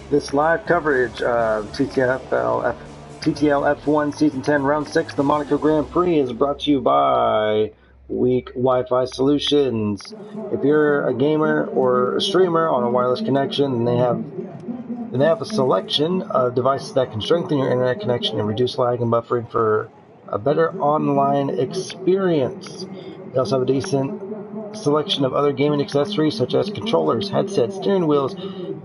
This live coverage of TTL F1 Season 10 Round 6 the Monaco Grand Prix is brought to you by Weak Wi-Fi Solutions. If you're a gamer or a streamer on a wireless connection, they have a selection of devices that can strengthen your internet connection and reduce lag and buffering for a better online experience. They also have a decent selection of other gaming accessories such as controllers, headsets, steering wheels,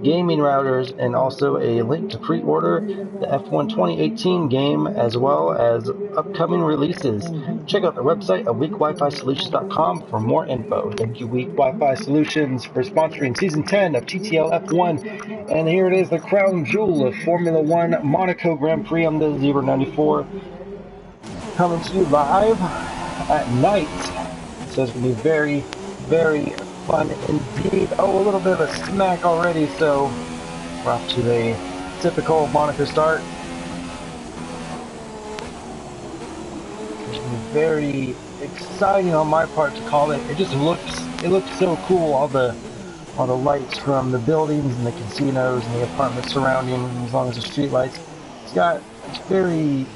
gaming routers, and also a link to pre-order the F1 2018 game as well as upcoming releases. Check out their website at weakwifi-solutions.com for more info. Thank you, Weak Wi-Fi Solutions, for sponsoring Season 10 of TTL F1. And here it is, the crown jewel of Formula One Monaco Grand Prix on the 094, coming to you live at night. So it's going to be very, very fun indeed. Oh, a little bit of a smack already, so we're off to a typical Monaco start. It's going to be very exciting on my part to call it. It looks so cool, all the lights from the buildings and the casinos and the apartments surrounding, as long as the street lights. It's very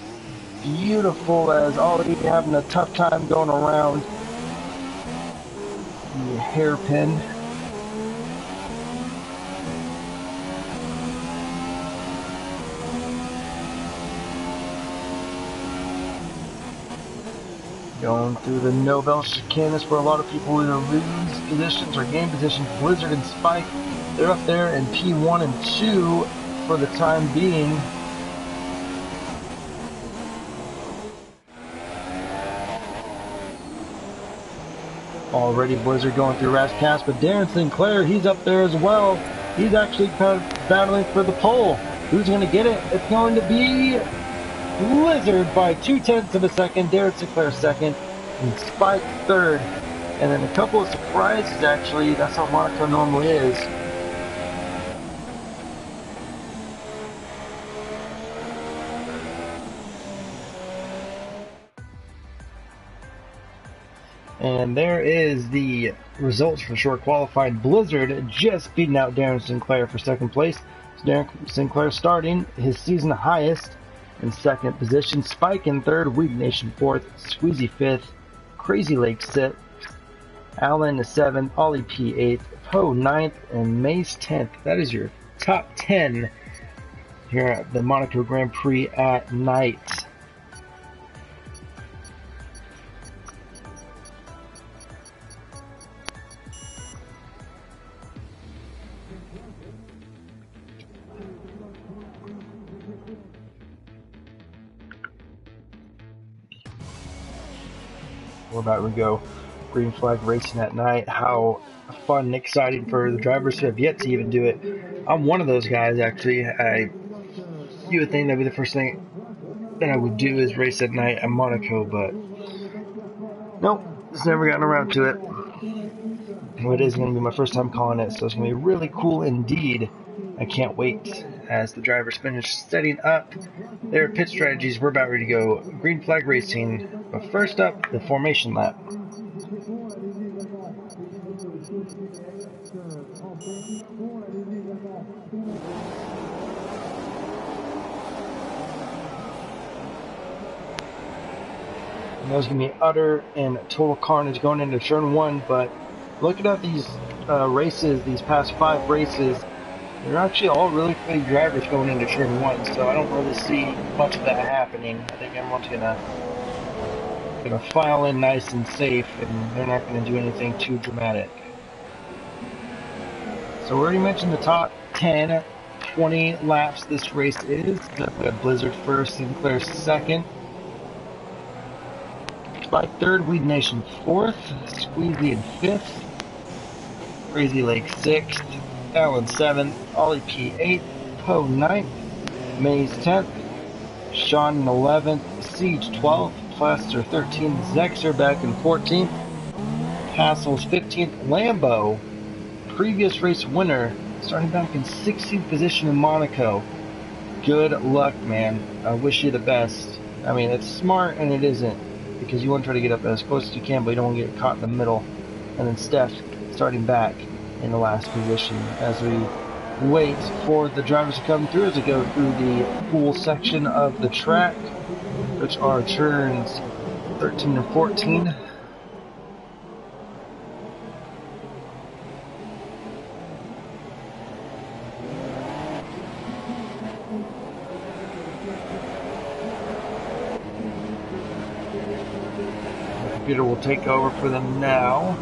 beautiful as already having a tough time going around the hairpin. Going through the Nobel chicane is where a lot of people either lose positions or gain positions. Blizzard and Spike, they're up there in P1 and 2 for the time being. Already Blizzard going through Rash Cast, but Darren Sinclair, he's up there as well. He's actually kind of battling for the pole. Who's going to get it? It's going to be Blizzard by 0.2 of a second. Darren Sinclair second, and Spike third. And then a couple of surprises, actually. That's how Monaco normally is. And there is the results for short qualifying. Blizzard just beating out Darren Sinclair for second place. So Darren Sinclair starting his season highest in second position. Spike in third, Weed Nation fourth, Squeezy fifth, Crazy Lake sixth, Allen seventh, Ollie P eighth, Poe ninth, and Maze 10th. That is your top 10 here at the Monaco Grand Prix at night. We're about to go green flag racing at night. How fun and exciting for the drivers who have yet to even do it. I'm one of those guys, actually. You would think that'd be the first thing that I would do is race at night at Monaco, but nope, just never gotten around to it. Well, it is going to be my first time calling it, so it's going to be really cool indeed. I can't wait as the drivers finish setting up their pit strategies. We're about ready to go green flag racing, but first up, the formation lap. And there's going to be utter and total carnage going into turn 1, but looking at these races, these past 5 races, they're actually all really big drivers going into turn 1, so I don't really see much of that happening. I think everyone's gonna file in nice and safe, and they're not going to do anything too dramatic. So we already mentioned the top 10, 20 laps this race is. We got Blizzard first, Sinclair second, Spike third, Weed Nation fourth, Squeezy in fifth, Crazy Lake sixth, Allen 7th, Ollie P 8th, Poe 9th, Maze 10th, Sean 11th, Siege 12th, Plaster 13th, Zexer back in 14th, Hassels 15th, Lambo, previous race winner, starting back in 16th position in Monaco. Good luck, man. I wish you the best. I mean, it's smart and it isn't, because you want to try to get up as close as you can, but you don't want to get caught in the middle. And then Steph starting back in the last position as we wait for the drivers to come through as they go through the pool section of the track, which are turns 13 and 14. The computer will take over for them now.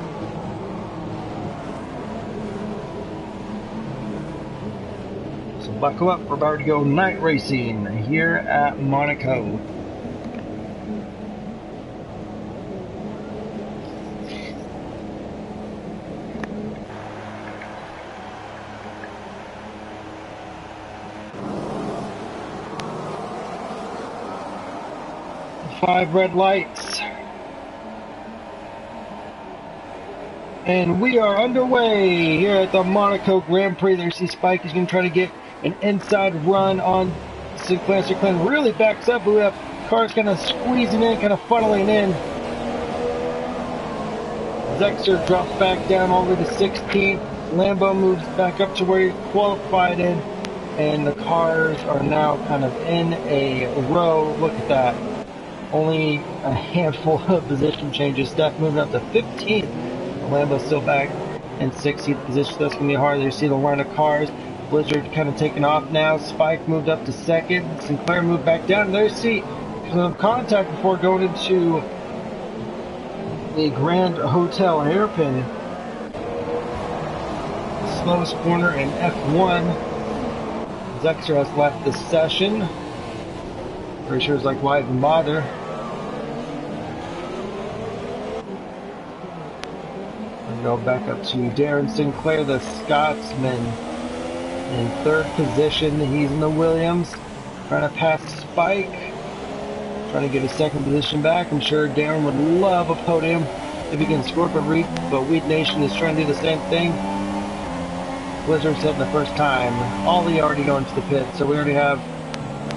So buckle up, we're about to go night racing here at Monaco. Five red lights. And we are underway here at the Monaco Grand Prix. There you see Spike is going to try to get an inside run on Sinclair. Sinclair really backs up. We have cars kind of squeezing in, kind of funneling in. Zexter drops back down over the 16th. Lambo moves back up to where he qualified in. And the cars are now kind of in a row. Look at that. Only a handful of position changes. Steph moving up to 15th. Lambo's still back in 16th position. That's going to be hard. You see the line of cars. Blizzard kind of taking off now. Spike moved up to 2nd. Sinclair moved back down. There you see some contact before going into the Grand Hotel hairpin. Slowest corner in F1. Zexter has left the session. Pretty sure it's like, why even bother? Go back up to Darren Sinclair, the Scotsman, in 3rd position. He's in the Williams, trying to pass Spike, trying to get his 2nd position back. I'm sure Darren would love a podium if he can score, but Weed Nation is trying to do the same thing. Blizzard said the first time. Ollie already going to the pit, so we already have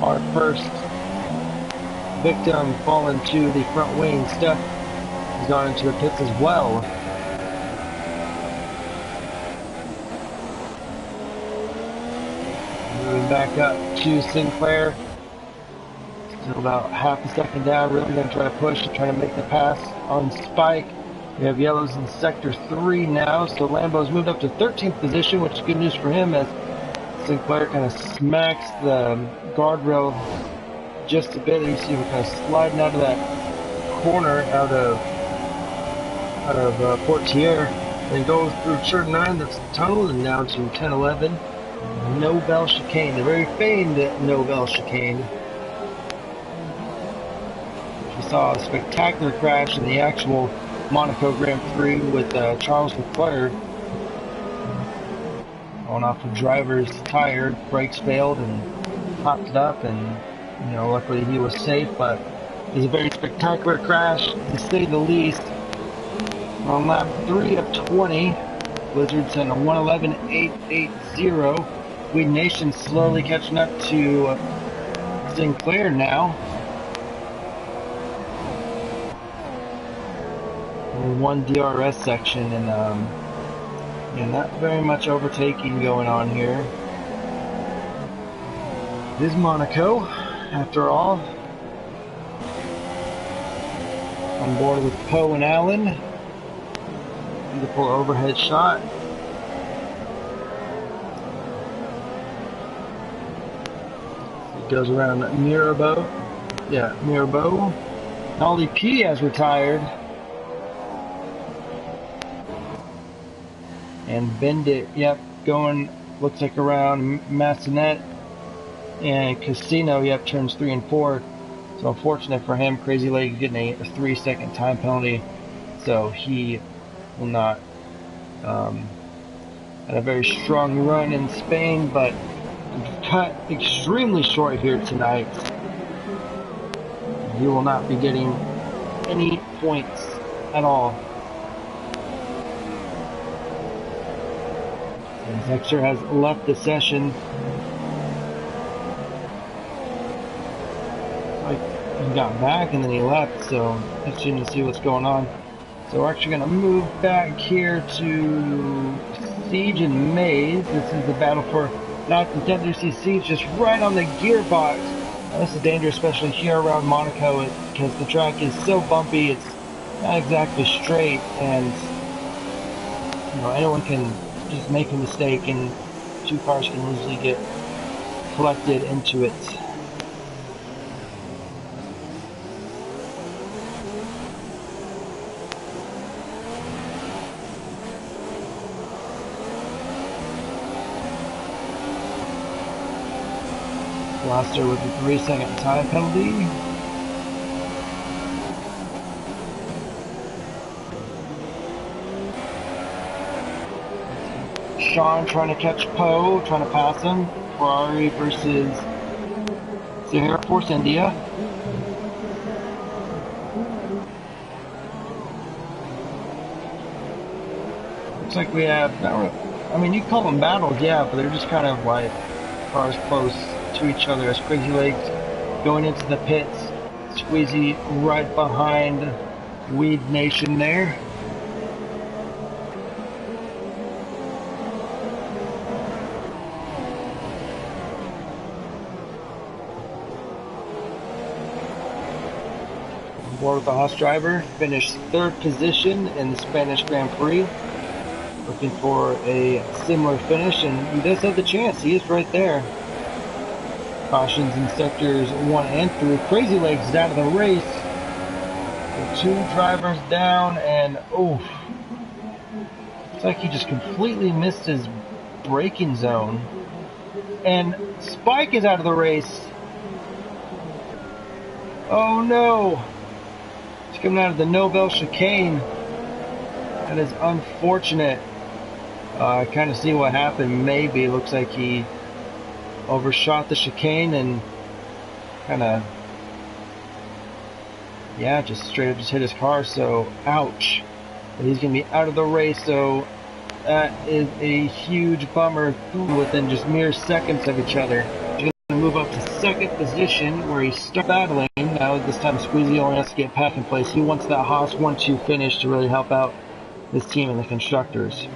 our first victim fallen to the front wing. Steph has gone into the pits as well. Moving back up to Sinclair. Still about half a second down. Really going to try to push and try to make the pass on Spike. We have yellows in sector 3 now. So Lambo's moved up to 13th position, which is good news for him as Sinclair kind of smacks the guardrail just a bit. You see him kind of sliding out of that corner out of Portier. Then goes through turn 9, that's the tunnel, and down to 10-11. Nobel chicane, the very famed Nobel chicane. We saw a spectacular crash in the actual Monaco Grand Prix with Charles Leclerc going off the driver's tire. Brakes failed and popped it up, and luckily he was safe. But it was a very spectacular crash, to say the least. On lap 3 of 20, Blizzard's in a 1:11.880. Weed Nation slowly catching up to Sinclair now. One DRS section, and not very much overtaking going on here. It is Monaco, after all. On board with Poe and Allen. Beautiful overhead shot. It goes around Mirabeau. Yeah, Mirabeau. Ollie P has retired. And Bendit, yep, going, looks like around Massenet. And Casino, yep, turns 3 and 4. So unfortunate for him, Crazy Leg getting a 3-second time penalty. So he will not had a very strong run in Spain, but cut extremely short here tonight. He will not be getting any points at all. And Zexter has left the session. Like he got back and then he left, so interesting to see what's going on. So we're actually going to move back here to Siege and Maze. This is the battle for 9th and 10th. You see Siege just right on the gearbox. Now, this is dangerous, especially here around Monaco, because the track is so bumpy. It's not exactly straight, and anyone can just make a mistake, and two cars can easily get collected into it. Blaster with a 3-second time penalty. Sean trying to catch Poe, trying to pass him. Ferrari versus Sierra Force India. Looks like we have, I mean, you call them battles, yeah, but they're just kind of like cars close to each other as Crazy Legs going into the pits. Squeezy right behind Weed Nation there. On board with the Haas driver, finished 3rd position in the Spanish Grand Prix. Looking for a similar finish, and he does have the chance. He is right there. Cautions in sectors 1 and 3. Crazy Legs is out of the race. The 2 drivers down, and oof. Looks like he just completely missed his braking zone. And Spike is out of the race. Oh no! He's coming out of the Nobel chicane. That is unfortunate. I kind of see what happened. Maybe looks like he overshot the chicane and kind of, yeah, just straight up just hit his car. So ouch. But he's gonna be out of the race. So that is a huge bummer. Within just mere seconds of each other. He's gonna move up to 2nd position where he started battling. Now this time Squeezy only has to get back in place. He wants that Haas 1-2 finish to really help out this team and the constructors.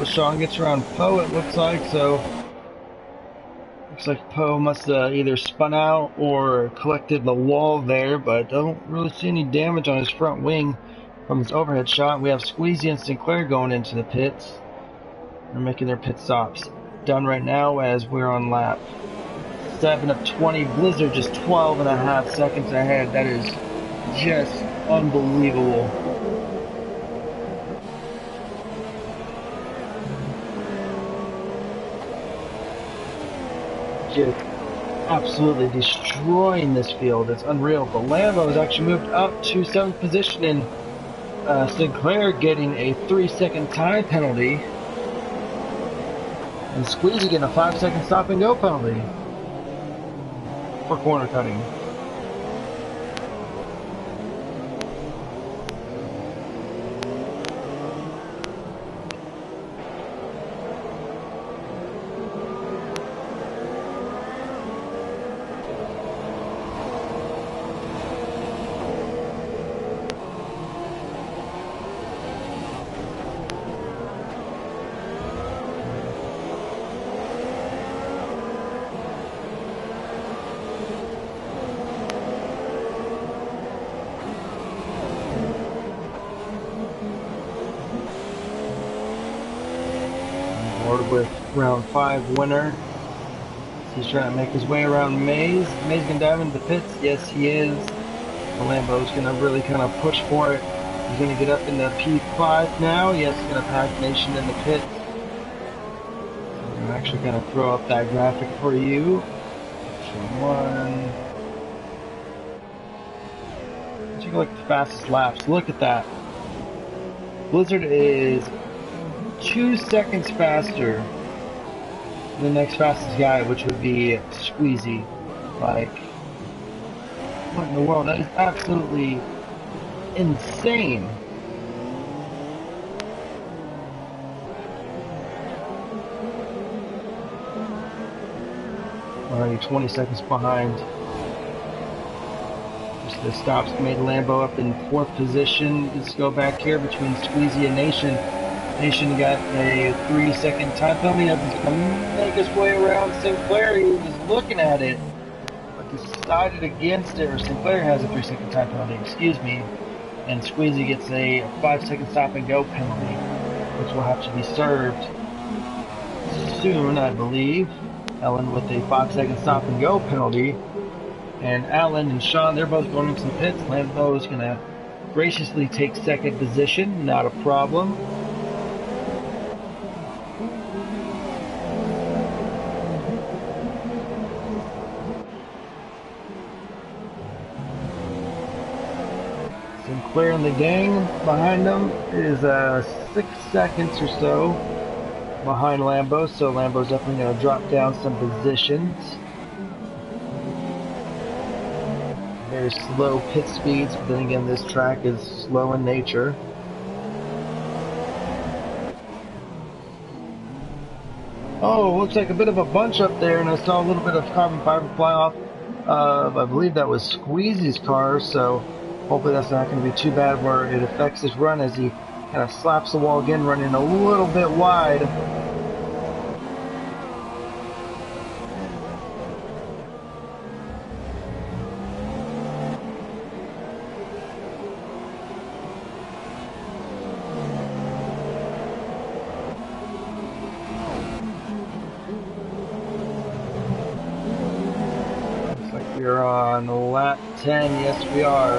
Sean gets around Poe, it looks like, so looks like Poe must have either spun out or collected the wall there, but I don't really see any damage on his front wing from his overhead shot. We have Squeezy and Sinclair going into the pits. They're making their pit stops. Done right now as we're on lap 7 of 20. Blizzard just 12.5 seconds ahead. That is just unbelievable. Just absolutely destroying this field. It's unreal. The Lambo has actually moved up to 7th position, and Sinclair getting a 3-second time penalty, and Squeezy getting a 5-second stop and go penalty for corner cutting. With round 5 winner. He's trying to make his way around Maze. Maze can dive into the pits. Yes, he is. The Lambo's going to really kind of push for it. He's going to get up into P5 now. Yes, he's going to pack Nation in the pits. I'm actually going to throw up that graphic for you. One. Take a look at the fastest laps. Look at that. Blizzard is 2 seconds faster than the next fastest guy, which would be Squeezy. Like, what in the world? That is absolutely insane. Already 20 seconds behind. Just the stops made Lambo up in 4th position. Let's go back here between Squeezy and Nation. Nation got a 3-second time penalty. He's going to make his way around Sinclair. He was looking at it, but decided against it. Or Sinclair has a 3-second time penalty, excuse me. And Squeezy gets a 5-second stop and go penalty, which will have to be served soon, I believe. Ellen with a 5-second stop and go penalty. And Alan and Sean, they're both going into the pits. Lambo is going to graciously take 2nd position, not a problem. Sinclair and the gang behind them is 6 seconds or so behind Lambo, so Lambo's definitely going to drop down some positions. Very slow pit speeds, but then again this track is slow in nature. Oh, looks like a bit of a bunch up there, and I saw a little bit of carbon fiber fly off of, I believe that was Squeezy's car, so hopefully that's not going to be too bad where it affects his run as he kind of slaps the wall again, running a little bit wide. We're on lap 10, yes we are.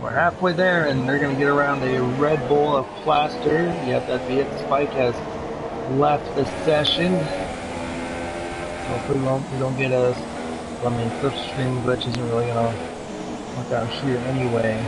We're halfway there and they're going to get around a Red Bull of plaster. Yep, that'd be it. Spike has left the session. Hopefully we don't get a, I mean, slipstream glitch isn't really going to work out here anyway.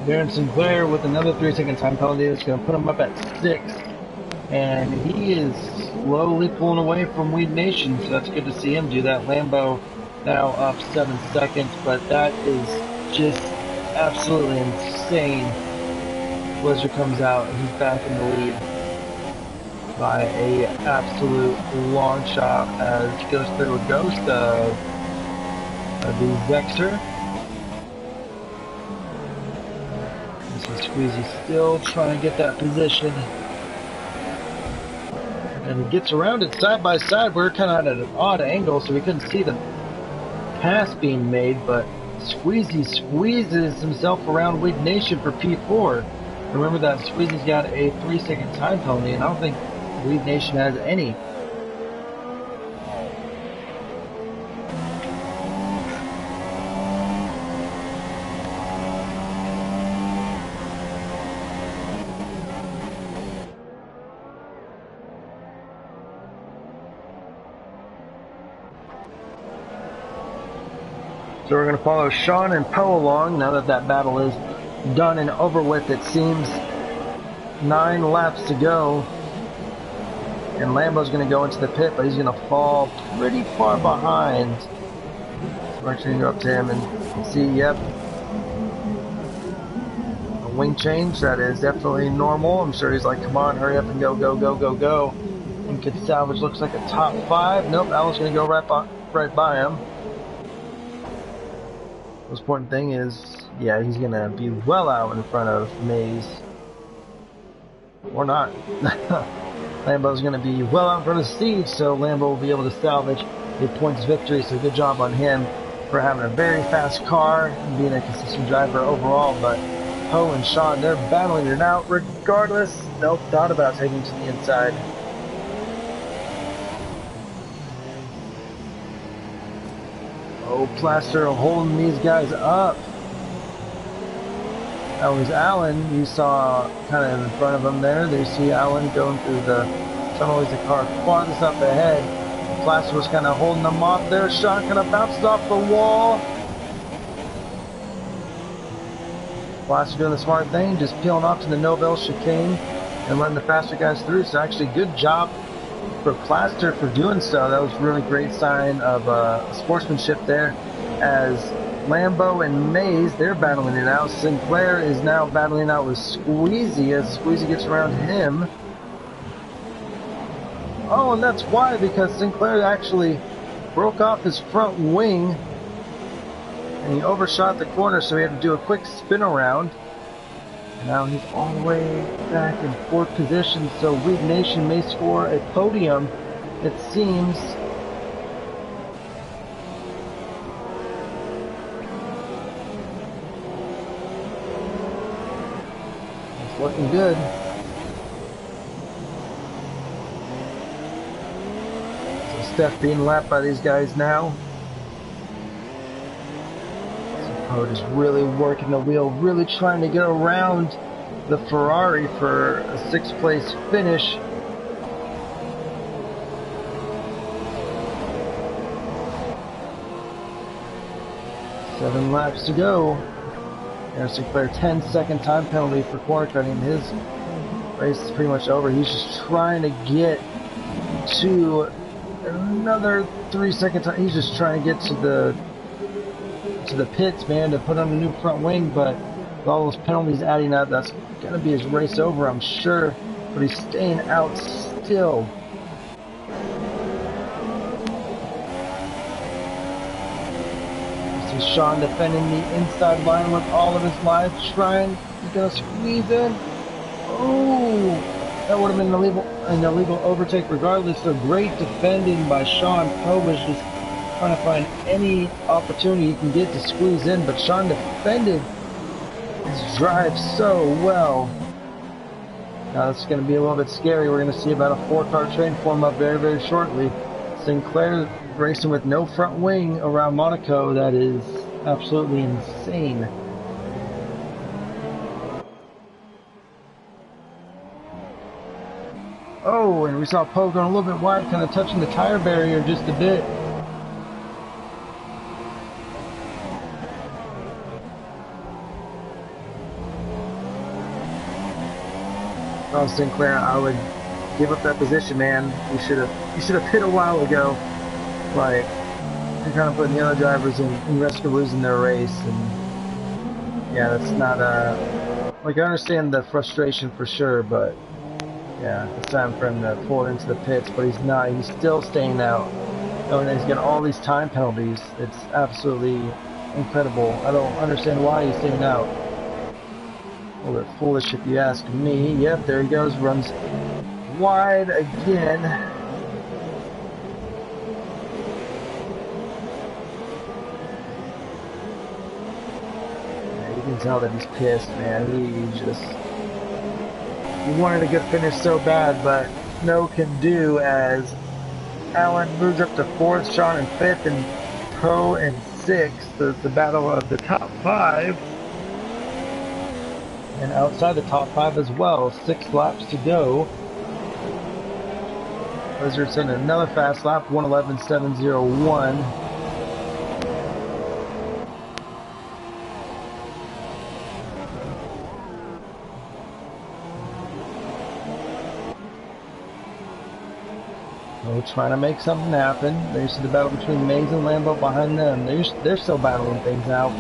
Darren Sinclair with another 3-second time penalty. It's going to put him up at 6. And he is slowly pulling away from Weed Nation, so that's good to see him do that. Lambo now up 7 seconds, but that is just absolutely insane. Blizzard comes out and he's back in the lead by a absolute long shot as he goes through a ghost of the Zexer. Squeezy still trying to get that position. And he gets around it side by side. We're kind of at an odd angle, so we couldn't see the pass being made, but Squeezy squeezes himself around Weed Nation for P4. Remember that Squeezy's got a 3-second time penalty, and I don't think Weed Nation has any. So we're going to follow Sean and Poe along now that that battle is done and over with. It seems 9 laps to go. And Lambo's going to go into the pit, but he's going to fall pretty far behind. So we're actually going to go up to him and see, yep. A wing change, that is definitely normal. I'm sure he's like, come on, hurry up and go, go, go, go, go. And could salvage, looks like a top 5. Nope, Alan's going to go right by him. The most important thing is, yeah, he's going to be well out in front of Maze. Or not. Lambo's going to be well out in front of Steve, so Lambo will be able to salvage a points victory. So good job on him for having a very fast car and being a consistent driver overall. But Poe and Sean, they're battling it out regardless. No thought about taking to the inside. Oh, Plaster holding these guys up. That was Allen. You saw kind of in front of him there. They see Allen going through the tunnel as the car farthest up ahead. Plaster was kind of holding them off there. Sean kind of bounces off the wall. Plaster doing the smart thing, just peeling off to the Nobel chicane and letting the faster guys through. So actually good job for Plaster for doing so. That was a really great sign of sportsmanship there, as Lambo and Mays, they're battling it out. Sinclair is now battling out with Squeezy as Squeezy gets around him. Oh, and that's why, because Sinclair actually broke off his front wing and he overshot the corner, so he had to do a quick spin around. And now he's all the way back in fourth position, so Weed Nation may score a podium, it seems. It's looking good. So Steph being lapped by these guys now. So is really working the wheel, really trying to get around the Ferrari for a 6th place finish. Seven laps to go. There's Sinclair, 10-second time penalty for corner cutting. His race is pretty much over. He's just trying to get to another 3-second time. He's just trying to get to the pits, man, to put on a new front wing, but with all those penalties adding up, that's going to be his race over, I'm sure, but he's staying out still. You see Sean defending the inside line with all of his life, trying, he's going to squeeze in. Oh, that would have been an illegal overtake regardless, so great defending by Sean. Poe was just trying to find any opportunity he can get to squeeze in, but Sean defended his drive so well. Now it's going to be a little bit scary. We're going to see about a 4-car train form up very, very shortly. Sinclair racing with no front wing around Monaco. That is absolutely insane. Oh, and we saw Poe going a little bit wide, kind of touching the tire barrier just a bit. Oh, Sinclair, I would give up that position, man. You should have pit a while ago. Like, you're kind of putting the other drivers in risk of losing their race, and yeah, that's not like, I understand the frustration for sure, but yeah, it's time for him to pull it into the pits, but he's not. He's still staying out. Knowing that he's getting all these time penalties, it's absolutely incredible. I don't understand why he's staying out. A little bit foolish if you ask me. Yep, there he goes, runs wide again. Yeah, you can tell that he's pissed, man. He wanted a good finish so bad, but no can do, as Allen moves up to 4th, Sean in 5th, and Poe in 6th. The battle of the top 5. And outside the top 5 as well. 6 laps to go. Lizard's in another fast lap, 1:11.701. Oh, trying to make something happen. There's the battle between Mays and Lambo behind them. They're still battling things out.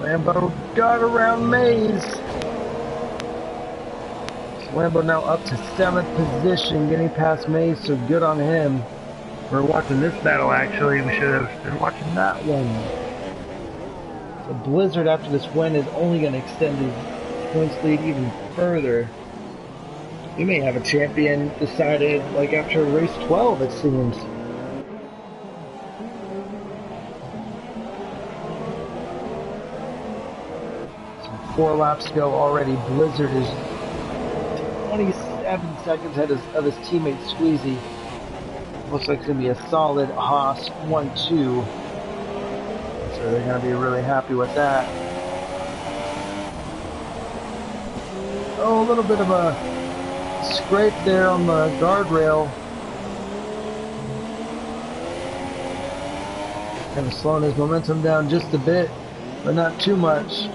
Lambo got around Mays. Lambo now up to 7th position, getting past Mays, so good on him. We're watching this battle, actually. We should have been watching that one. So Blizzard, after this win, is only going to extend his points lead even further. We may have a champion decided, like, after race 12, it seems. So 4 laps to go already. Blizzard is 27 seconds ahead of his teammate Squeezy. Looks like it's going to be a solid Haas 1-2. So they're going to be really happy with that. Oh, a little bit of a scrape there on the guardrail. Kind of slowing his momentum down just a bit, but not too much.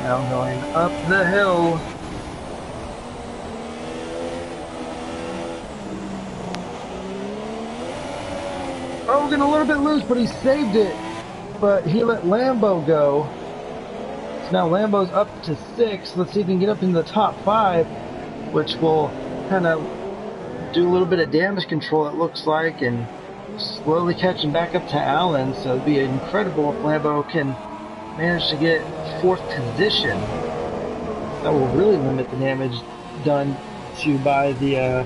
Now going up the hill. Oh, getting a little bit loose, but he saved it. But he let Lambo go. So now Lambo's up to 6. Let's see if he can get up into the top 5, which will kind of do a little bit of damage control, it looks like, and slowly catching back up to Allen. So it'd be incredible if Lambo can manage to get 4th position. That will really limit the damage done to by the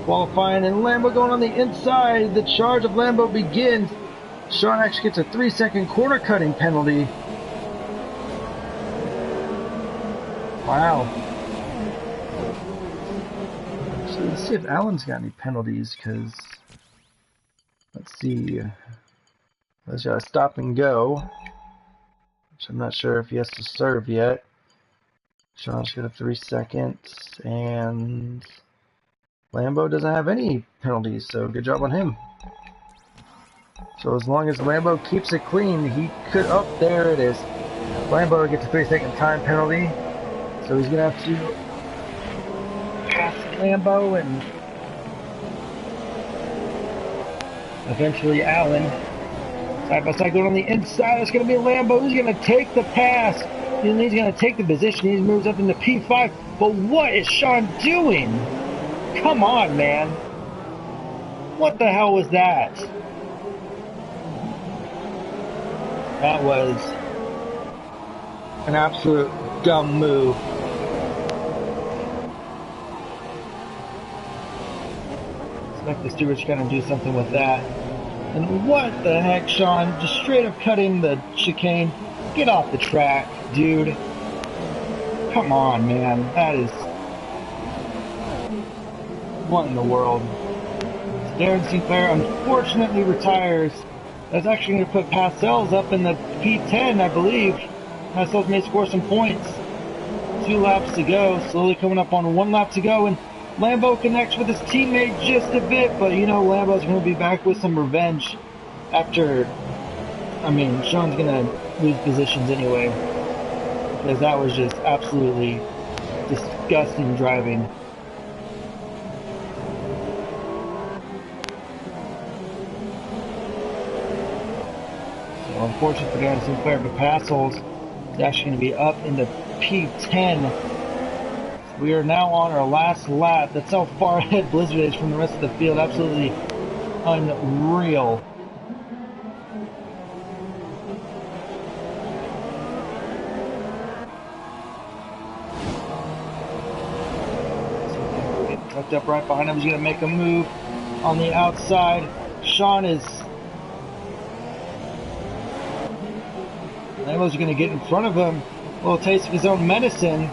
qualifying. And Lambo going on the inside. The charge of Lambo begins. Sean actually gets a 3-second corner cutting penalty. Wow. So let's see if Allen's got any penalties, because let's see. There's a stop and go, which I'm not sure if he has to serve yet. Sean's got a 3 seconds, and Lambo doesn't have any penalties, so good job on him. So as long as Lambo keeps it clean, he could, oh, there it is. Lambo gets a 3-second time penalty, so he's going to have to pass Lambo and eventually Allen. Side by side going on the inside, it's going to be Lambo who's going to take the pass. And he's going to take the position. He moves up into P5. But what is Sean doing? Come on, man. What the hell was that? That was an absolute dumb move. I expect the stewards going to do something with that. And what the heck, Sean? Just straight up cutting the chicane. Get off the track, dude. Come on, man. That is... what in the world? Darren Sinclair unfortunately retires. That's actually going to put Pascal's up in the P10, I believe. Pascal's may score some points. 2 laps to go. Slowly coming up on 1 lap to go. And Lambo connects with his teammate just a bit. But, you know, Lambo's going to be back with some revenge after... I mean, Sean's going to lose positions anyway. Because that was just absolutely disgusting driving. So unfortunate for Darren Sinclair, but Passold is actually going to be up in the P10. We are now on our last lap. That's how far ahead Blizzard is from the rest of the field. Absolutely unreal. Tucked up right behind him. He's going to make a move on the outside. Sean is... Lambo's going to get in front of him. A little taste of his own medicine.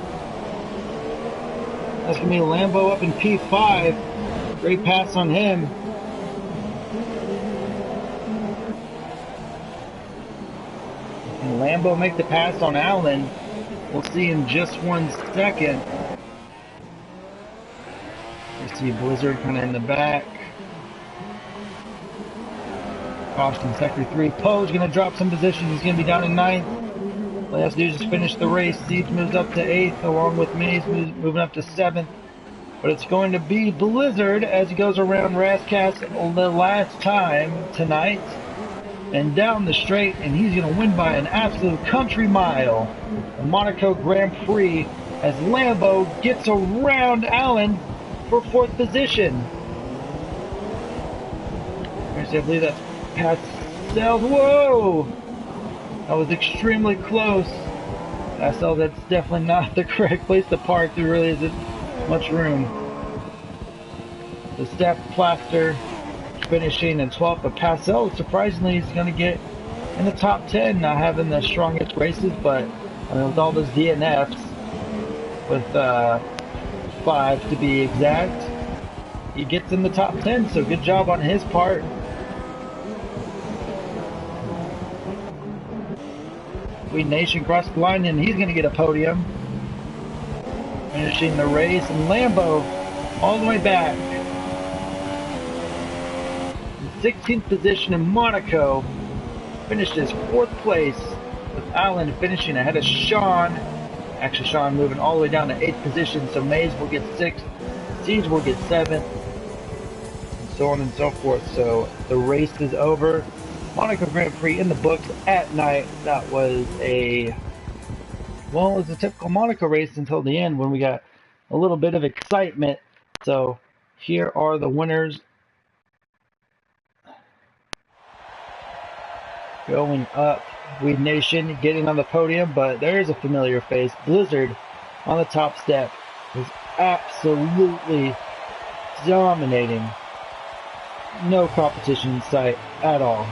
That's going to be Lambo up in P5. Great pass on him. And Lambo make the pass on Allen. We'll see in just 1 second. You see Blizzard kind of in the back. Caution sector 3. Poe's going to drop some positions. He's going to be down in 9th. All he has to do is just finish the race. Seeds moves up to 8th, along with Mays moving up to 7th. But it's going to be Blizzard as he goes around Rascas the last time tonight. And down the straight, and he's going to win by an absolute country mile. The Monaco Grand Prix as Lambo gets around Allen for 4th position. I believe that's past Sells. Whoa! That was extremely close. So that's definitely not the correct place to park. There really isn't much room. The Steph Plaster finishing in 12th, but Passel, surprisingly, is going to get in the top 10, not having the strongest races, but I mean, with all those DNFs, with 5 to be exact, he gets in the top 10, so good job on his part. Queen Nation crossed the line, and he's going to get a podium. Finishing the race, and Lambo all the way back. 16th position in Monaco, finished his 4th place, with Allen finishing ahead of Sean. Actually, Sean moving all the way down to 8th position, so Mays will get 6th, Siege will get 7th, and so on and so forth. So the race is over. Monaco Grand Prix in the books at night. That was a, well, it was a typical Monaco race until the end when we got a little bit of excitement. So here are the winners. Going up, Weed Nation getting on the podium, but there's a familiar face. Blizzard on the top step is absolutely dominating. No competition in sight at all.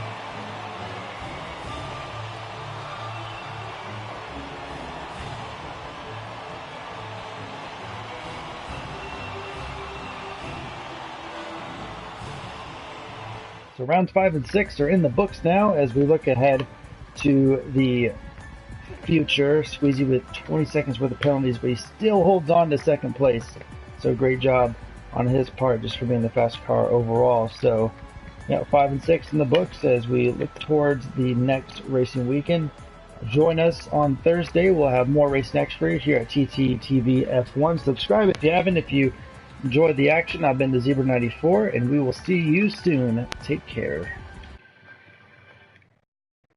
So rounds 5 and 6 are in the books now as we look ahead to the future. Squeezy with 20 seconds worth of penalties, but he still holds on to 2nd place. So great job on his part just for being the fast car overall. So yeah, 5 and 6 in the books as we look towards the next racing weekend. Join us on Thursday. We'll have more race next for you here at TTTV F1. Subscribe if you haven't. If you enjoyed the action, I've been the Zebra 94, and we will see you soon. Take care.